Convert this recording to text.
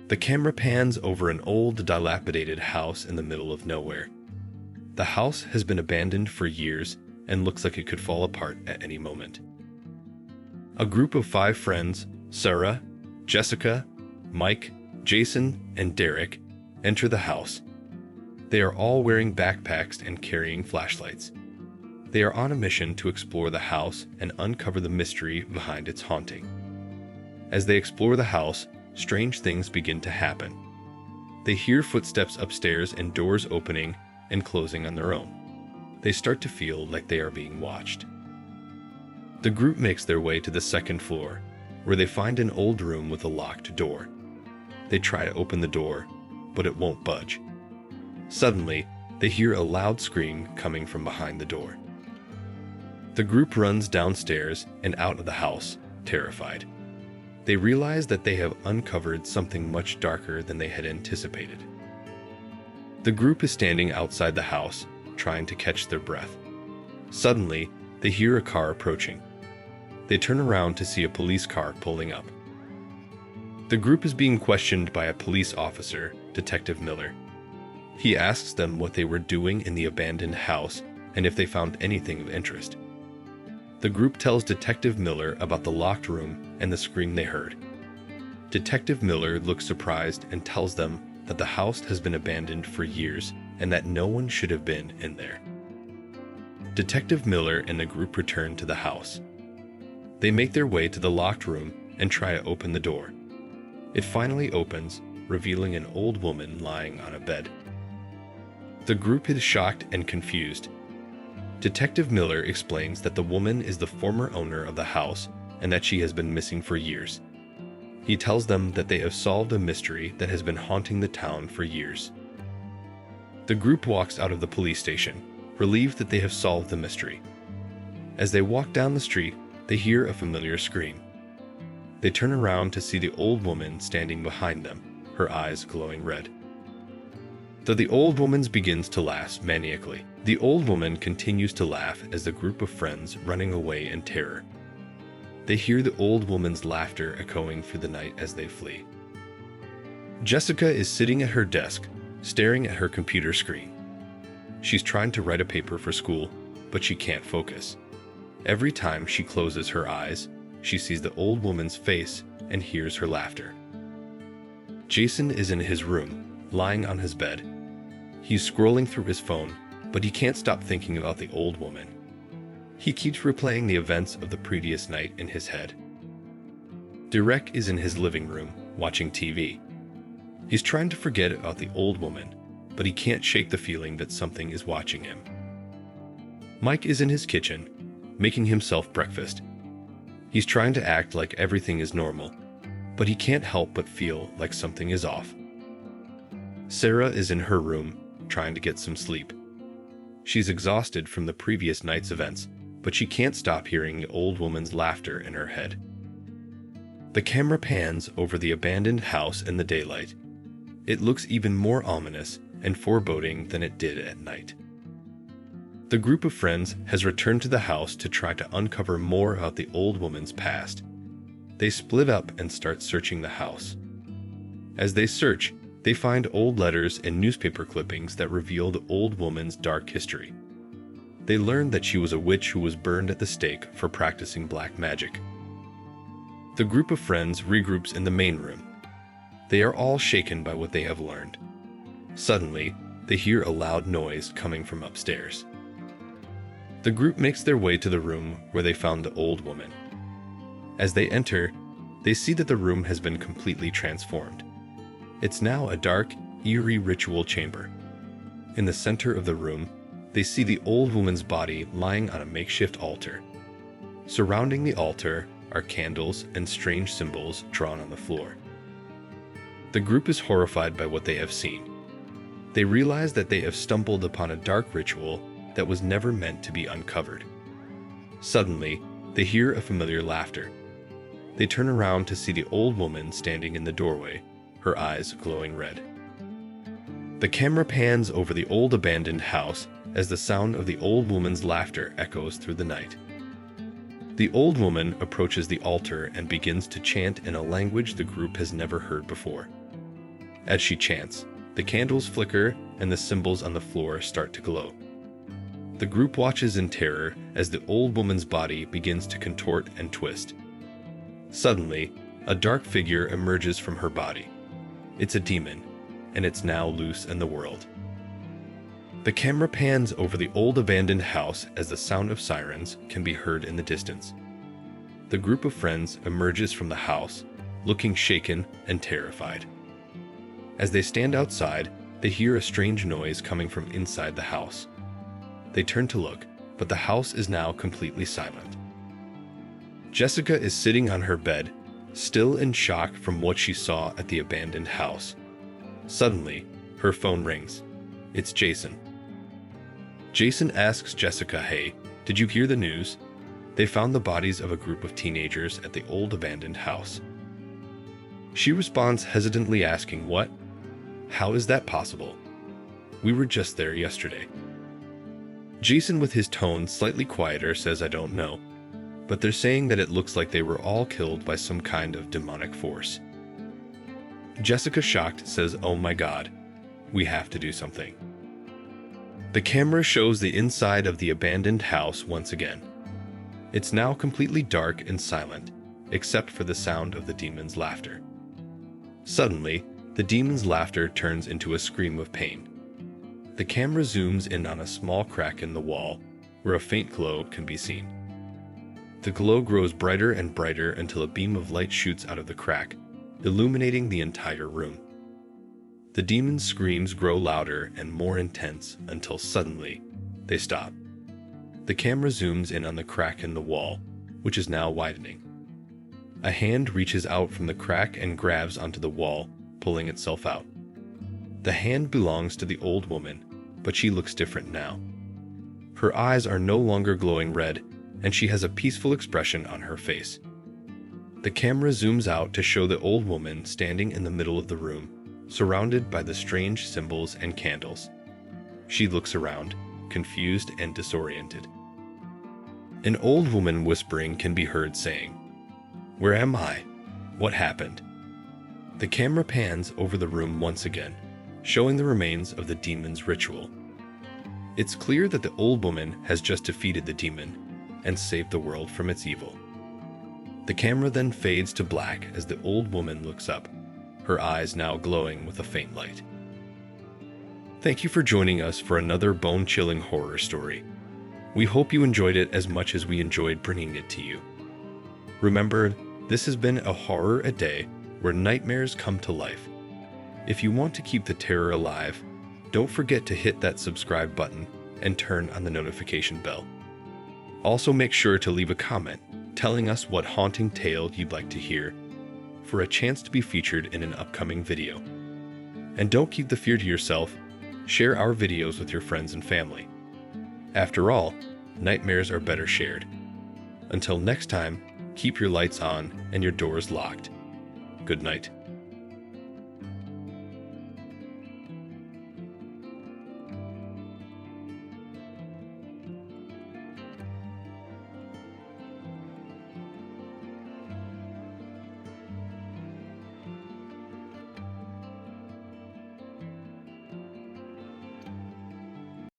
The camera pans over an old, dilapidated house in the middle of nowhere. The house has been abandoned for years and looks like it could fall apart at any moment. A group of 5 friends, Sarah, Jessica, Mike, Jason, and Derek, enter the house. They are all wearing backpacks and carrying flashlights. They are on a mission to explore the house and uncover the mystery behind its haunting. As they explore the house, strange things begin to happen. They hear footsteps upstairs and doors opening and closing on their own. They start to feel like they are being watched. The group makes their way to the 2nd floor, where they find an old room with a locked door. They try to open the door, but it won't budge. Suddenly, they hear a loud scream coming from behind the door. The group runs downstairs and out of the house, terrified. They realize that they have uncovered something much darker than they had anticipated. The group is standing outside the house, trying to catch their breath. Suddenly, they hear a car approaching. They turn around to see a police car pulling up. The group is being questioned by a police officer, Detective Miller. He asks them what they were doing in the abandoned house and if they found anything of interest. The group tells Detective Miller about the locked room and the scream they heard. Detective Miller looks surprised and tells them that the house has been abandoned for years and that no one should have been in there. Detective Miller and the group return to the house. They make their way to the locked room and try to open the door. It finally opens, revealing an old woman lying on a bed. The group is shocked and confused. Detective Miller explains that the woman is the former owner of the house and that she has been missing for years. He tells them that they have solved a mystery that has been haunting the town for years. The group walks out of the police station, relieved that they have solved the mystery. As they walk down the street, they hear a familiar scream. They turn around to see the old woman standing behind them, her eyes glowing red. Though the old woman begins to laugh maniacally, the old woman continues to laugh as the group of friends running away in terror. They hear the old woman's laughter echoing through the night as they flee. Jessica is sitting at her desk, staring at her computer screen. She's trying to write a paper for school, but she can't focus. Every time she closes her eyes, she sees the old woman's face and hears her laughter. Jason is in his room, lying on his bed. He's scrolling through his phone, but he can't stop thinking about the old woman. He keeps replaying the events of the previous night in his head. Derek is in his living room, watching TV. He's trying to forget about the old woman, but he can't shake the feeling that something is watching him. Mike is in his kitchen, making himself breakfast. He's trying to act like everything is normal, but he can't help but feel like something is off. Sarah is in her room, trying to get some sleep. She's exhausted from the previous night's events, but she can't stop hearing the old woman's laughter in her head. The camera pans over the abandoned house in the daylight. It looks even more ominous and foreboding than it did at night. The group of friends has returned to the house to try to uncover more about the old woman's past. They split up and start searching the house. As they search, they find old letters and newspaper clippings that reveal the old woman's dark history. They learn that she was a witch who was burned at the stake for practicing black magic. The group of friends regroups in the main room. They are all shaken by what they have learned. Suddenly, they hear a loud noise coming from upstairs. The group makes their way to the room where they found the old woman. As they enter, they see that the room has been completely transformed. It's now a dark, eerie ritual chamber. In the center of the room, they see the old woman's body lying on a makeshift altar. Surrounding the altar are candles and strange symbols drawn on the floor. The group is horrified by what they have seen. They realize that they have stumbled upon a dark ritual that was never meant to be uncovered. Suddenly, they hear a familiar laughter. They turn around to see the old woman standing in the doorway, her eyes glowing red. The camera pans over the old abandoned house as the sound of the old woman's laughter echoes through the night. The old woman approaches the altar and begins to chant in a language the group has never heard before. As she chants, the candles flicker and the symbols on the floor start to glow. The group watches in terror as the old woman's body begins to contort and twist. Suddenly, a dark figure emerges from her body. It's a demon, and it's now loose in the world. The camera pans over the old abandoned house as the sound of sirens can be heard in the distance. The group of friends emerges from the house, looking shaken and terrified. As they stand outside, they hear a strange noise coming from inside the house. They turn to look, but the house is now completely silent. Jessica is sitting on her bed, still in shock from what she saw at the abandoned house. Suddenly, her phone rings. It's Jason. Jason asks Jessica, "Hey, did you hear the news? They found the bodies of a group of teenagers at the old abandoned house." She responds hesitantly asking, "What? How is that possible? We were just there yesterday." Jason, with his tone slightly quieter, says, "I don't know, but they're saying that it looks like they were all killed by some kind of demonic force." Jessica, shocked, says, "Oh my God, we have to do something." The camera shows the inside of the abandoned house once again. It's now completely dark and silent, except for the sound of the demon's laughter. Suddenly, the demon's laughter turns into a scream of pain. The camera zooms in on a small crack in the wall, where a faint glow can be seen. The glow grows brighter and brighter until a beam of light shoots out of the crack, illuminating the entire room. The demon's screams grow louder and more intense until suddenly they stop. The camera zooms in on the crack in the wall, which is now widening. A hand reaches out from the crack and grabs onto the wall, pulling itself out. The hand belongs to the old woman, but she looks different now. Her eyes are no longer glowing red, and she has a peaceful expression on her face. The camera zooms out to show the old woman standing in the middle of the room, surrounded by the strange symbols and candles. She looks around, confused and disoriented. An old woman whispering can be heard saying, "Where am I? What happened?" The camera pans over the room once again, showing the remains of the demon's ritual. It's clear that the old woman has just defeated the demon and saved the world from its evil. The camera then fades to black as the old woman looks up, her eyes now glowing with a faint light. Thank you for joining us for another bone-chilling horror story. We hope you enjoyed it as much as we enjoyed bringing it to you. Remember, this has been a Horror a Day where nightmares come to life. If you want to keep the terror alive, don't forget to hit that subscribe button and turn on the notification bell. Also, make sure to leave a comment telling us what haunting tale you'd like to hear for a chance to be featured in an upcoming video. And don't keep the fear to yourself. Share our videos with your friends and family. After all, nightmares are better shared. Until next time, keep your lights on and your doors locked. Good night.